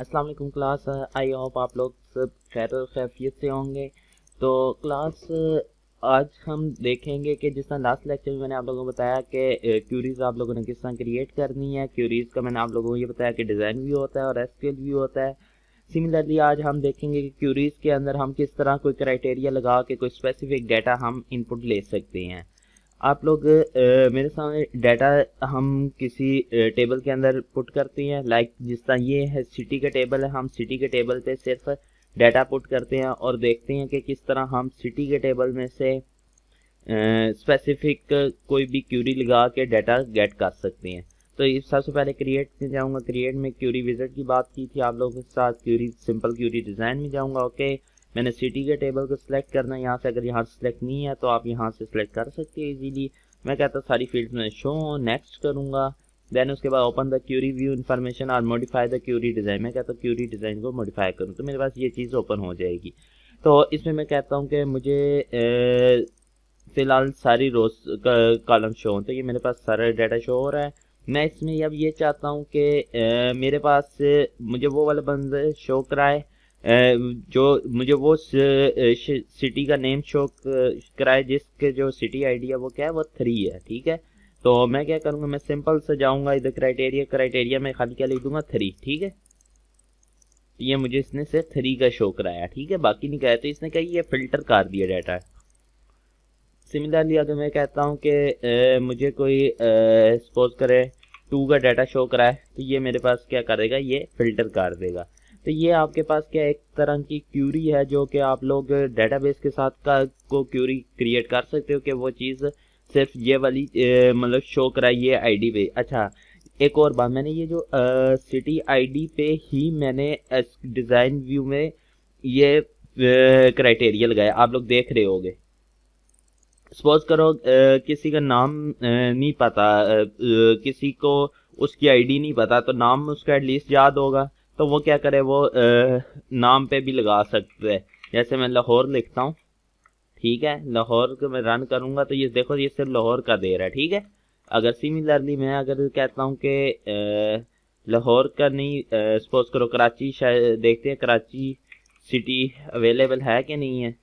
अस्सलाम वालेकुम class. I hope आप लोग सब खैर और खैरियत से होंगे। तो क्लास आज हम देखेंगे कि जिस तरह लास्ट लेक्चर में मैंने आप लोगों को बताया कि क्यूरीज आप लोगों ने किस तरह क्रिएट करनी है। क्यूरीज का मैंने आप लोगों को ये बताया कि डिज़ाइन व्यू होता है और एसक्यूएल व्यू होता है। सिमिलरली आज हम देखेंगे कि क्यूरीज के अंदर हम किस तरह कोई क्राइटेरिया लगा के कोई स्पेसिफिक डाटा हम इनपुट ले सकते हैं। आप लोग मेरे सामने डाटा हम किसी टेबल के अंदर पुट करते हैं। लाइक जिस तरह ये है सिटी का टेबल है, हम सिटी के टेबल पे सिर्फ डाटा पुट करते हैं और देखते हैं कि किस तरह हम सिटी के टेबल में से स्पेसिफिक कोई भी क्यूरी लगा के डाटा गेट कर सकते हैं। तो इस सबसे पहले क्रिएट में जाऊंगा। क्रिएट में क्यूरी विजिट की बात की थी आप लोगों के साथ। क्यूरी सिंपल क्यूरी डिज़ाइन में जाऊंगा। ओके, मैंने सिटी के टेबल को सिलेक्ट करना है यहाँ से। अगर यहाँ से सिलेक्ट नहीं है तो आप यहाँ से सिलेक्ट कर सकते हैं इजीली। मैं कहता हूँ सारी फील्ड्स में शो नेक्स्ट करूँगा। देन उसके बाद open the query view information और मॉडिफाई द क्यूरी डिज़ाइन। मैं कहता हूँ क्यूरी डिज़ाइन को मॉडिफाई करूँ तो मेरे पास ये चीज़ ओपन हो जाएगी। तो इसमें मैं कहता हूँ कि मुझे फ़िलहाल सारी रोज कॉलम शो हो, तो ये मेरे पास सारा डाटा शो हो रहा है। मैं इसमें अब ये चाहता हूँ कि मेरे पास मुझे वो वाला बंदा शो कराए जो मुझे वो सिटी का नेम शो कराए जिसके जो सिटी आईडी है वो क्या है, वो 3 है। ठीक है, तो मैं क्या करूँगा, मैं सिंपल से जाऊँगा इधर क्राइटेरिया में खाली क्या लिख दूंगा 3। ठीक है, ये मुझे इसने से 3 का शो कराया। ठीक है, बाकी नहीं कराया तो इसने क्या ये फिल्टर कर दिया डाटा। सिमिलरली अगर मैं कहता हूँ कि मुझे कोई सपोज करे 2 का डाटा शो कराए तो ये मेरे पास क्या करेगा, ये फिल्टर कर देगा। तो ये आपके पास क्या एक तरह की क्यूरी है जो कि आप लोग डेटाबेस के साथ को क्यूरी क्रिएट कर सकते हो कि वो चीज़ सिर्फ ये वाली मतलब शो कराए ये आईडी पे। अच्छा, एक और बात, मैंने ये जो सिटी आईडी पे ही मैंने डिज़ाइन व्यू में ये क्राइटेरिया लगाया, आप लोग देख रहे होगे। सपोज करो किसी का नाम नहीं पता, किसी को उसकी आईडी नहीं पता, तो नाम उसका एटलीस्ट याद होगा तो वो क्या करे, वो नाम पे भी लगा सकते हैं। जैसे मैं लाहौर लिखता हूँ, ठीक है, लाहौर को मैं रन करूँगा तो ये देखो ये सिर्फ लाहौर का दे रहा है। ठीक है, अगर सिमिलरली मैं अगर कहता हूँ कि लाहौर का नहीं, सपोज करो कराची, शायद देखते हैं कराची सिटी अवेलेबल है कि नहीं है।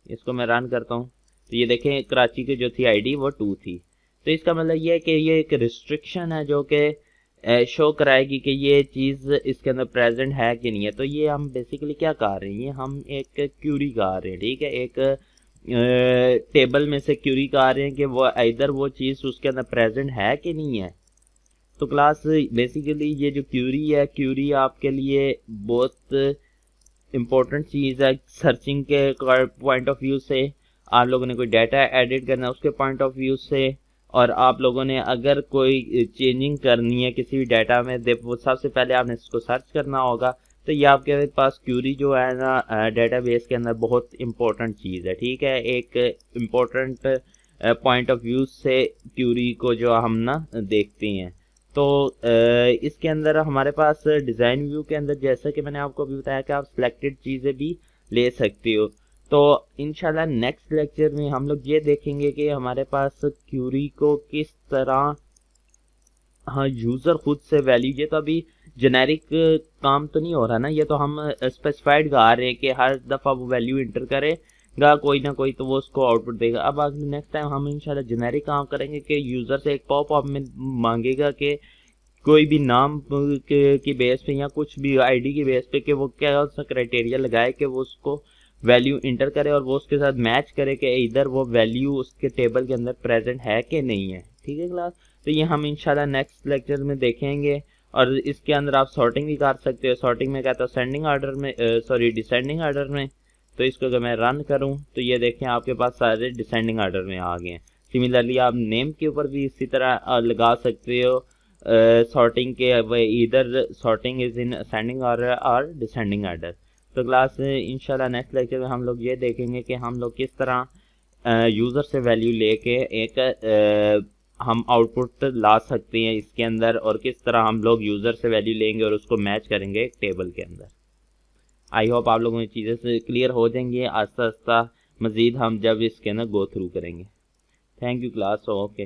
इसको मैं रन करता हूँ तो ये देखें कराची की जो थी आईडी वो 2 थी। तो इसका मतलब ये है कि ये एक रिस्ट्रिक्शन है जो कि शो कराएगी कि ये चीज़ इसके अंदर प्रेजेंट है कि नहीं है। तो ये हम बेसिकली क्या कर रहे हैं, ये हम एक क्यूरी कर रहे हैं। ठीक है, एक टेबल में से क्यूरी कर रहे हैं कि वो इधर वो चीज़ उसके अंदर प्रेजेंट है कि नहीं है। तो क्लास बेसिकली ये जो क्यूरी है, क्यूरी आपके लिए बहुत इम्पोर्टेंट चीज़ है सर्चिंग के पॉइंट ऑफ व्यू से। आप लोगों ने कोई डाटा एडिट करना है उसके पॉइंट ऑफ व्यू से, और आप लोगों ने अगर कोई चेंजिंग करनी है किसी भी डाटा में, वो सबसे पहले आपने इसको सर्च करना होगा। तो ये आपके पास क्यूरी जो है ना डेटाबेस के अंदर बहुत इंपॉर्टेंट चीज़ है। ठीक है, एक इम्पोर्टेंट पॉइंट ऑफ व्यू से क्यूरी को जो हम ना देखते हैं। तो इसके अंदर हमारे पास डिज़ाइन व्यू के अंदर जैसा कि मैंने आपको अभी बताया कि आप सिलेक्टेड चीज़ें भी ले सकते हो। तो इंशाल्लाह नेक्स्ट लेक्चर में हम लोग ये देखेंगे कि हमारे पास क्यूरी को किस तरह, हाँ, यूज़र खुद से वैल्यू, ये तो अभी जेनेरिक काम तो नहीं हो रहा ना, ये तो हम स्पेसिफाइड गा रहे हैं कि हर दफ़ा वो वैल्यू इंटर करेगा कोई ना कोई तो वो उसको आउटपुट देगा। अब आगे नेक्स्ट टाइम हम इंशाल्लाह जेनेरिक काम करेंगे कि यूज़र से एक पॉप अप में मांगेगा कि कोई भी नाम की बेस पे या कुछ भी आईडी की बेस पे कि वो क्या सा क्राइटेरिया लगाए कि वो उसको वैल्यू इंटर करे और वो उसके साथ मैच करे कि इधर वो वैल्यू उसके टेबल के अंदर प्रेजेंट है कि नहीं है। ठीक है क्लास, तो ये हम इंशाल्लाह नेक्स्ट लेक्चर में देखेंगे। और इसके अंदर आप सॉर्टिंग भी कर सकते हो। सॉर्टिंग में कहता हूँ सेंडिंग ऑर्डर में, सॉरी डिसेंडिंग ऑर्डर में। तो इसको अगर मैं रन करूँ तो ये देखें आपके पास सारे डिसेंडिंग ऑर्डर में आ गए हैं। सिमिलरली आप नेम के ऊपर भी इसी तरह लगा सकते हो सॉर्टिंग के, इधर sorting is in ascending order और डिसेंडिंग ऑर्डर। तो क्लास इंशाल्लाह नेक्स्ट लेक्चर में हम लोग ये देखेंगे कि हम लोग किस तरह यूज़र से वैल्यू लेके एक हम आउटपुट ला सकते हैं इसके अंदर, और किस तरह हम लोग यूज़र से वैल्यू लेंगे और उसको मैच करेंगे एक टेबल के अंदर। आई होप आप लोगों की चीज़ें से क्लियर हो जाएंगी आस्ता आस्ता, मज़ीद हम जब इसके अंदर गो थ्रू करेंगे। Thank you class, okay.